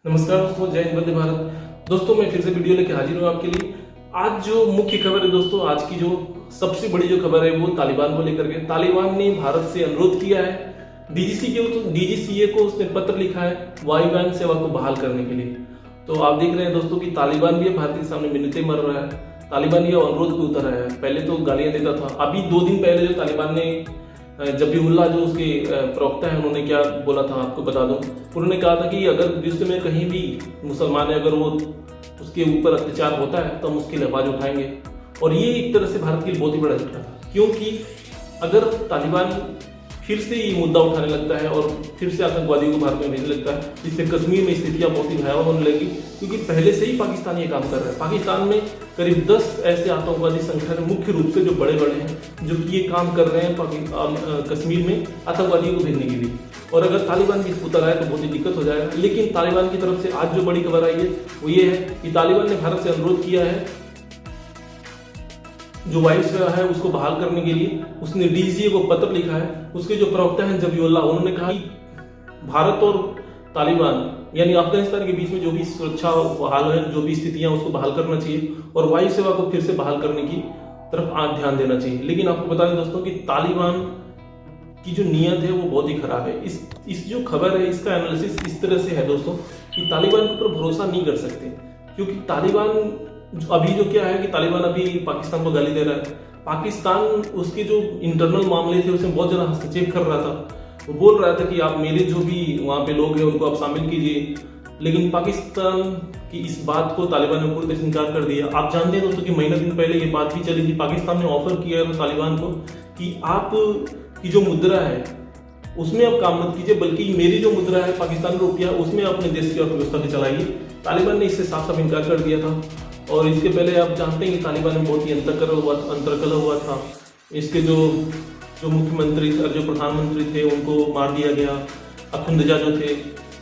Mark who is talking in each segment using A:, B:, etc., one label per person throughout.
A: नमस्कार दोस्तों, जय हिंद, वंदे भारत। दोस्तों मैं फिर से वीडियो लेके हाजिर हूँ आपके लिए। आज जो मुख्य खबर है दोस्तों, आज की जो सबसे बड़ी जो खबर है वो तालिबान को लेकर के। तालिबान ने भारत से अनुरोध किया है, डीजीसीए को उसने पत्र लिखा है वायुयान सेवा को बहाल करने के लिए। तो आप देख रहे हैं दोस्तों कि तालिबान भी भारत के सामने मिन्नतें मर रहा है। तालिबान ये अनुरोध पे उतर आया है। पहले तो गालियां देता था, अभी 2 दिन पहले जो तालिबान ने जबीहुल्लाह जो उसके प्रवक्ता है, उन्होंने क्या बोला था आपको बता दूं। उन्होंने कहा था कि अगर विश्व में कहीं भी मुसलमान है, अगर वो उसके ऊपर अत्याचार होता है तो हम उसके लिए आवाज उठाएंगे। और ये एक तरह से भारत के लिए बहुत ही बड़ा झटका था, क्योंकि अगर तालिबान फिर से ये मुद्दा उठाने लगता है और फिर से आतंकवादियों को भारत में भेजने लगता है, इससे कश्मीर में स्थितियां बहुत ही भयावह होने लगी। क्योंकि पहले से ही पाकिस्तान ये काम कर रहा है। पाकिस्तान में करीब 10 ऐसे आतंकवादी संगठन मुख्य रूप से जो बड़े बड़े हैं, जो कि ये काम कर रहे हैं कश्मीर में आतंकवादियों को भेजने के लिए। और अगर तालिबान भी उतर आए तो बहुत ही दिक्कत हो जाएगा। लेकिन तालिबान की तरफ से आज जो बड़ी खबर आई है वो ये है कि तालिबान ने भारत से अनुरोध किया है जो वायु सेवा है उसको बहाल करने के लिए। उसने डीजीसीए को पत्र लिखा है। उसके जो प्रवक्ता हैं जबीहुल्लाह, उन्होंने कहा कि भारत और तालिबान यानी अफगानिस्तान के बीच में जो भी सुरक्षा बहाल है, जो भी स्थितियां, उसको बहाल करना चाहिए और वायु सेवा को फिर से बहाल करने की तरफ ध्यान देना चाहिए। लेकिन आपको बता दें दोस्तों कि तालिबान की जो नीयत है वो बहुत ही खराब है। इस जो खबर है इसका एनालिसिस इस तरह से है दोस्तों कि तालिबान के ऊपर भरोसा नहीं कर सकते, क्योंकि तालिबान अभी जो क्या है कि तालिबान अभी पाकिस्तान को गाली दे रहा है। पाकिस्तान उसके जो इंटरनल मामले थे उसमें बहुत ज्यादा हस्तक्षेप कर रहा था। वो बोल रहा था कि आप मेरे जो भी वहां पे लोग हैं उनको आप शामिल कीजिए। लेकिन पाकिस्तान की इस बात को तालिबान ने पूरी तरह से इनकार कर दिया। आप जानते हैं दोस्तों कि महीना दिन पहले ये बात भी चली थी, पाकिस्तान ने ऑफर किया था तालिबान को कि आप की जो मुद्रा है उसमें आप काम मत कीजिए, बल्कि मेरी जो मुद्रा है पाकिस्तान रुपया, उसमें अपने देश की अर्थव्यवस्था को चलाइए। तालिबान ने इससे साफ साफ इनकार कर दिया था। और इसके पहले आप जानते हैं कि तालिबान में बहुत ही अंतरकलह हुआ था। इसके जो मुख्यमंत्री और जो प्रधानमंत्री थे उनको मार दिया गया। अखुंदजा जो थे,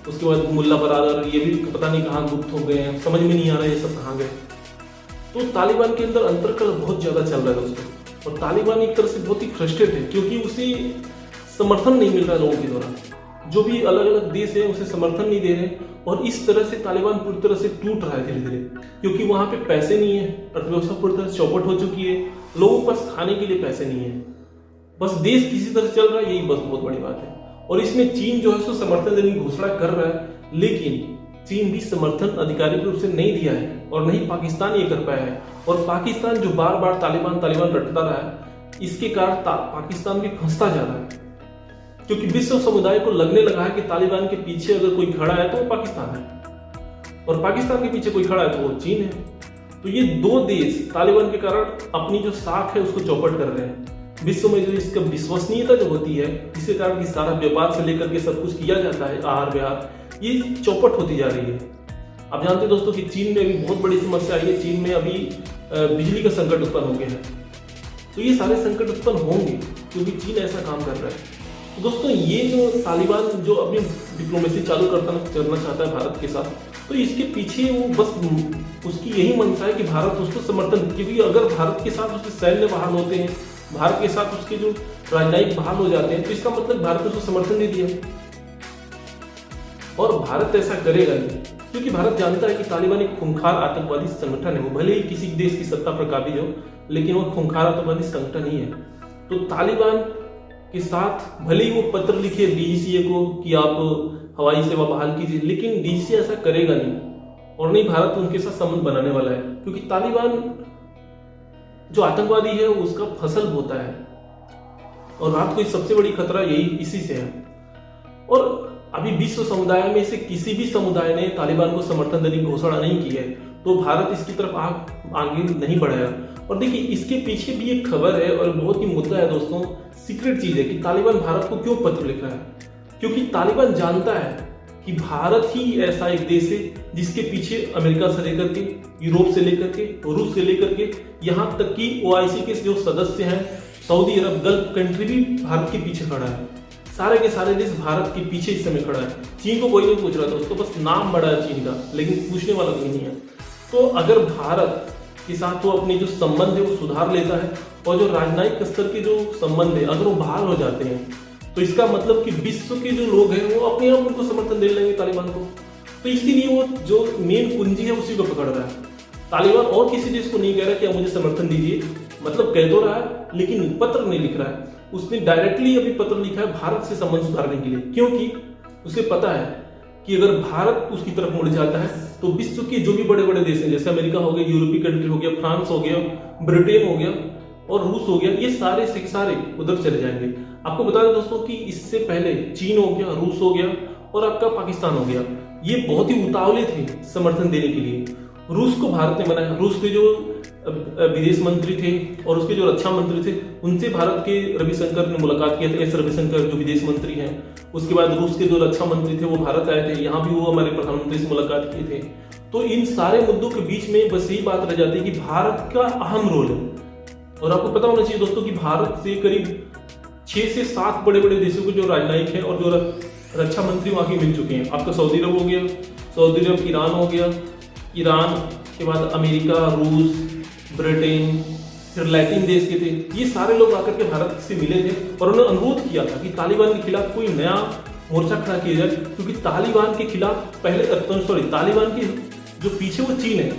A: उसके बाद मुल्ला बरादर, ये भी पता नहीं कहाँ गुप्त हो गए हैं, समझ में नहीं आ रहा है ये सब कहाँ गए। तो तालिबान के अंदर अंतरकलह बहुत ज्यादा चल रहा है दोस्तों। और तालिबान एक तरह से बहुत ही फ्रस्ट्रेट है, क्योंकि उसे समर्थन नहीं मिल रहा लोगों के द्वारा। जो भी अलग अलग देश है उसे समर्थन नहीं दे रहे, और इस तरह से तालिबान पूरी तरह से टूट रहा है धीरे धीरे, क्योंकि वहां पे पैसे नहीं है, अर्थव्यवस्था पूरी तरह से चौपट हो चुकी है, लोगों के पास खाने के लिए पैसे नहीं है, बस देश किसी तरह चल रहा है, यही बस बहुत बड़ी बात है। और इसमें चीन जो है उसको समर्थन देने की घोषणा कर रहा है, लेकिन चीन भी समर्थन आधिकारिक रूप से नहीं दिया है और नहीं पाकिस्तान ये कर पाया है। और पाकिस्तान जो बार बार तालिबान रटता रहा है, इसके कारण पाकिस्तान भी फंसता जा रहा है, क्योंकि विश्व समुदाय को लगने लगा है कि तालिबान के पीछे अगर कोई खड़ा है तो वो पाकिस्तान है, और पाकिस्तान के पीछे कोई खड़ा है तो वो चीन है। तो ये 2 देश तालिबान के कारण अपनी जो साख है उसको चौपट कर रहे हैं। विश्व में जो इसका विश्वसनीयता जो होती है, जिसके कारण कि सारा व्यापार से लेकर के सब कुछ किया जाता है, आहार विहार, ये चौपट होती जा रही है। आप जानते हैं दोस्तों कि चीन में अभी बहुत बड़ी समस्या आई है। चीन में अभी बिजली का संकट उत्पन्न हो गया है। तो ये सारे संकट उत्पन्न होंगे क्योंकि चीन ऐसा काम कर रहा है। तो दोस्तों ये जो तालिबान जो अपनी डिप्लोमेसी चालू करना चाहता है भारत के साथ, तो इसके पीछे वो बस उसकी यही मंशा है कि भारत उसको समर्थन, क्योंकि अगर भारत के साथ उसके सैन्य बहाल होते हैं, भारत के साथ उसके जो राजनयिक बहाल हो जाते हैं, तो इसका मतलब भारत उसको समर्थन दे दिया। और भारत ऐसा करेगा नहीं, क्योंकि भारत जानता है कि तालिबान एक खूंखार आतंकवादी संगठन है। वो भले ही किसी देश की सत्ता पर काबिज हो, लेकिन वो खूंखार आतंकवादी संगठन ही है। तो तालिबान के साथ भले ही वो पत्र लिखे डीजीसीए को कि आप हवाई सेवा बहाल कीजिए, लेकिन डीजीसीए ऐसा करेगा नहीं, और नहीं भारत उनके साथ संबंध बनाने वाला है, क्योंकि तालिबान जो आतंकवादी है उसका फसल होता है। और भारत को सबसे बड़ी खतरा यही इसी से है। और अभी विश्व समुदाय में से किसी भी समुदाय ने तालिबान को समर्थन देने की घोषणा नहीं की है, तो भारत इसकी तरफ आगे नहीं बढ़ाया। और देखिए इसके पीछे भी एक खबर है और बहुत ही मुद्दा है दोस्तों, सीक्रेट चीज है कि तालिबान भारत को क्यों पत्र लिख रहा है। क्योंकि तालिबान जानता है कि भारत ही ऐसा एक देश है जिसके पीछे अमेरिका से लेकर के, यूरोप से लेकर के, रूस से लेकर के, यहाँ तक कि ओआईसी के जो सदस्य हैं, सऊदी अरब, गल्फ कंट्री भी भारत के पीछे खड़ा है। सारे के सारे देश भारत के पीछे इस समय खड़ा है। चीन को कोई नहीं पूछ रहा था, उसको बस नाम बड़ा है चीन का, लेकिन पूछने वाला कोई नहीं है। तो अगर भारत के साथ वो अपनी जो संबंध है वो सुधार लेता है, और जो राजनयिक स्तर के जो संबंध है अगर वो बहाल हो जाते हैं, तो इसका मतलब कि विश्व के जो लोग हैं वो अपने आप उनको समर्थन दे लेंगे तालिबान को। तो इसीलिए वो जो मेन कुंजी है उसी को पकड़ रहा है। तालिबान और किसी देश को नहीं कह रहा कि आप मुझे समर्थन दीजिए, मतलब कह तो रहा है लेकिन पत्र नहीं लिख रहा है। उसने डायरेक्टली अभी पत्र लिखा है भारत से संबंध सुधारने के लिए, क्योंकि उसे पता है कि अगर भारत उसकी तरफ मुड़ जाता है तो विश्व के जो भी बड़े बड़े देश हैं, जैसे अमेरिका हो गया, यूरोपीय कंट्री हो गया, फ्रांस हो गया, ब्रिटेन हो गया और रूस हो गया, ये सारे से सारे उधर चले जाएंगे। आपको बता दें दोस्तों कि इससे पहले चीन हो गया, रूस हो गया और आपका पाकिस्तान हो गया, ये बहुत ही उतावले थे समर्थन देने के लिए। रूस को भारत ने मनाया। रूस के जो विदेश मंत्री थे और उसके जो रक्षा मंत्री थे, उनसे भारत के रविशंकर ने मुलाकात किया था, एस रविशंकर जो विदेश मंत्री हैं। उसके बाद रूस के जो रक्षा मंत्री थे वो भारत आए थे, यहाँ भी वो हमारे प्रधानमंत्री से मुलाकात किए थे। तो इन सारे मुद्दों के बीच में बस यही बात रह जाती है कि भारत का अहम रोल है। और आपको पता होना चाहिए दोस्तों कि भारत से करीब 6 से 7 बड़े बड़े देशों के जो राजनयिक हैं और जो रक्षा मंत्री वहां के मिल चुके हैं। आपका सऊदी अरब हो गया, सऊदी अरब, ईरान हो गया, ईरान के बाद अमेरिका, रूस, ब्रिटेन, फिर लैटिन देश के थे, ये सारे लोग आकर के भारत से मिले थे और उन्होंने अनुरोध किया था कि तालिबान के खिलाफ कोई नया मोर्चा खड़ा किया जाए, क्योंकि तालिबान के खिलाफ तालिबान के जो पीछे वो चीन है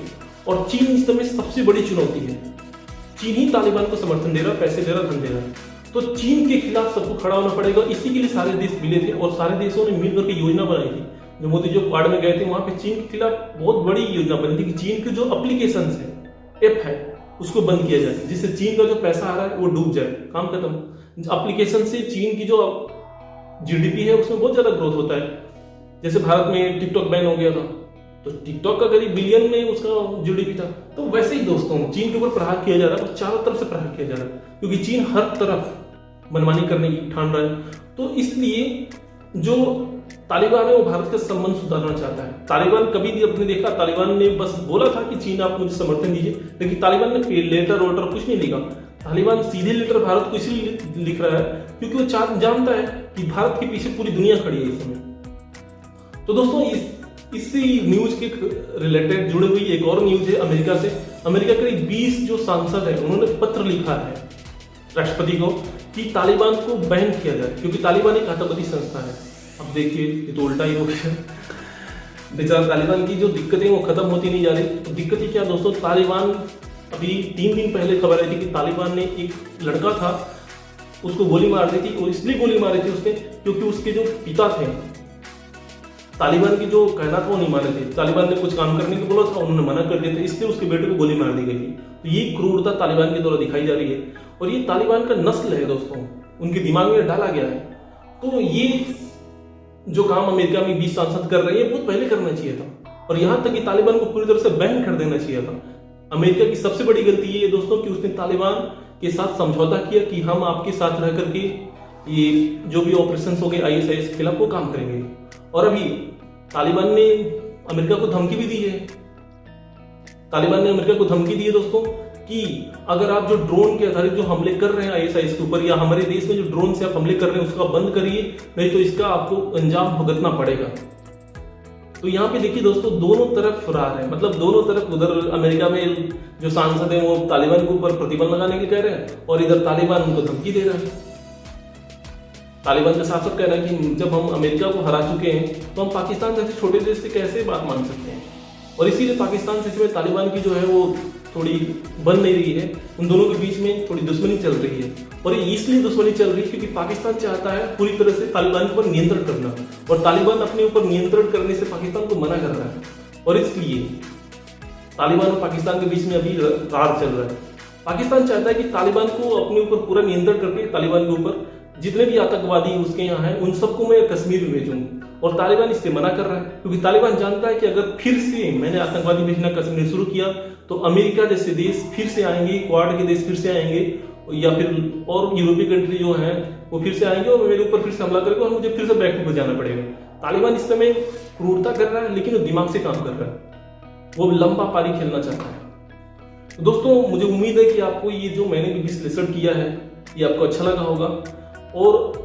A: और चीन इस समय सबसे बड़ी चुनौती है। चीन ही तालिबान को समर्थन दे रहा, पैसे दे रहा, धन दे रहा, तो चीन के खिलाफ सबको खड़ा होना पड़ेगा। इसी के लिए सारे देश मिले थे और सारे देशों ने मिलकर के योजना बनाई थी। जो मोदी जो क्वाड में गए थे वहां पे चीन के खिलाफ बहुत बड़ी योजना बनी थी कि चीन के जो एप्लीकेशन है, ऐप है, उसको बंद किया जाए, जिससे चीन का जो पैसा आ रहा है वो डूब जाए, काम खत्म। एप्लीकेशन से चीन की जो जीडीपी है उसमें बहुत ज्यादा ग्रोथ होता है। जैसे भारत में टिकटॉक बैन हो गया था तो टिकटॉक का करीब बिलियन में उसका जीडीपी था। तो वैसे ही दोस्तों चीन के ऊपर प्रहार किया जा रहा है और चारों तरफ से प्रहार किया जा रहा है, क्योंकि चीन हर तरफ मनमानी करने की ठान रहा है। तो इसलिए जो तालिबान है वो भारत का संबंध सुधारना चाहता है। तालिबान कभी भी अपने देखा, तालिबान ने बस बोला था कि चीन आप मुझे समर्थन दीजिए, लेकिन तालिबान ने लेटर वोटर कुछ नहीं लिखा। तालिबान सीधे लेटर भारत को इसलिए लिख रहा है क्योंकि वो जानता है कि भारत के पीछे पूरी दुनिया खड़ी है इस समय। तो दोस्तों इसी न्यूज के रिलेटेड जुड़े हुई एक और न्यूज है अमेरिका से। अमेरिका के 20 जो सांसद है उन्होंने पत्र लिखा है राष्ट्रपति को कि तालिबान को बैन किया जाए, क्योंकि तालिबान एक आतंकवादी संस्था है। अब देखिए ये तो उल्टा ही हो गया। बेचारा तालिबान की जो दिक्कतें वो खत्म होती नहीं जा रही। तो दिक्कतें क्या दोस्तों, तालिबान अभी 3 दिन पहले खबर आई थी कि तालिबान ने एक लड़का था उसको गोली मार दी थी, और इसलिए गोली मारी थी उसने क्योंकि उसके जो पिता थे तालिबान की जो कहना था वो नहीं माने थे। तालिबान ने कुछ काम करने को बोला था, उन्होंने मना कर दिया था, इसलिए उसके बेटे को गोली मार दी गई थी। तो ये क्रूरता तालिबान के द्वारा दिखाई जा रही है और ये तालिबान का नस्ल है दोस्तों, उनके दिमाग में डाला गया है। तो ये जो काम अमेरिका में 20 सांसद कर रहे हैं बहुत पहले करना चाहिए था, और यहां तक कि तालिबान को पूरी तरह से बैन कर देना चाहिए था। अमेरिका की सबसे बड़ी गलती ये है दोस्तों कि उसने तालिबान के साथ समझौता किया कि हम आपके साथ रह करके ये जो भी ऑपरेशन हो गए ISIS के खिलाफ वो काम करेंगे। और अभी तालिबान ने अमेरिका को धमकी भी दी है। तालिबान ने अमेरिका को धमकी दी है दोस्तों कि अगर आप जो ड्रोन के आधारित जो हमले कर रहे हैं ISIS के ऊपर, या हमारे देश में जो ड्रोन से आप हमले कर रहे हैं उसका बंद करिए, नहीं तो इसका आपको अंजाम भुगतना पड़ेगा। तो यहाँ पे देखिए दोस्तों दोनों तरफ फरार है, मतलब दोनों तरफ, उधर अमेरिका में जो सांसद हैं वो तालिबान के ऊपर प्रतिबंध लगाने के कह रहे हैं और इधर तालिबान उनको धमकी दे रहा है। तालिबान का सांसद कह रहा है कि जब हम अमेरिका को हरा चुके हैं तो हम पाकिस्तान जैसे छोटे देश से कैसे बात मान सकते हैं, और इसीलिए पाकिस्तान से इसमें तालिबान की जो है वो थोड़ी बन नहीं रही है। उन दोनों के बीच में थोड़ी दुश्मनी चल रही है, और ये इसलिए दुश्मनी चल रही है क्योंकि पाकिस्तान चाहता है पूरी तरह से तालिबान के ऊपर नियंत्रण करना, और तालिबान अपने ऊपर नियंत्रण करने से पाकिस्तान को मना कर रहा है, और इसलिए तालिबान और पाकिस्तान के बीच में अभी रार चल रहा है। पाकिस्तान चाहता है कि तालिबान को अपने ऊपर पूरा नियंत्रण करके तालिबान के ऊपर जितने भी आतंकवादी उसके यहाँ हैं उन सबको मैं कश्मीर में भेजूं, और तालिबान इससे मना कर रहा है क्योंकि तालिबान जानता है कि अगर फिर से मैंने आतंकवादी भेजना कश्मीर शुरू किया तो अमेरिका जैसे देश फिर से आएंगे, क्वाड के देश फिर से आएंगे, या फिर और यूरोपीय कंट्री जो है वो फिर से आएंगे और मेरे ऊपर फिर से हमला करेंगे और मुझे फिर से बैक टू जाना पड़ेगा। तालिबान इस समय क्रूरता कर रहा है लेकिन वो दिमाग से काम कर रहा है, वो लंबा पारी खेलना चाहता है। तो दोस्तों मुझे उम्मीद है कि आपको ये जो मैंने विश्लेषण किया है ये आपको अच्छा लगा होगा, और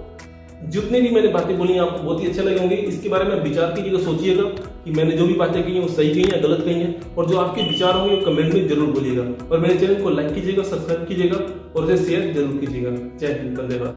A: जितने भी मैंने बातें बोली आपको बहुत ही अच्छे लगे होंगे। इसके बारे में विचार कीजिएगा, सोचिएगा कि मैंने जो भी बातें कही हैं वो सही कही या गलत कही हैं, और जो आपके विचार होंगे वो कमेंट में जरूर बोलिएगा, और मेरे चैनल को लाइक कीजिएगा, सब्सक्राइब कीजिएगा और इसे शेयर जरूर कीजिएगा। जय हिंद, वंदे मातरम।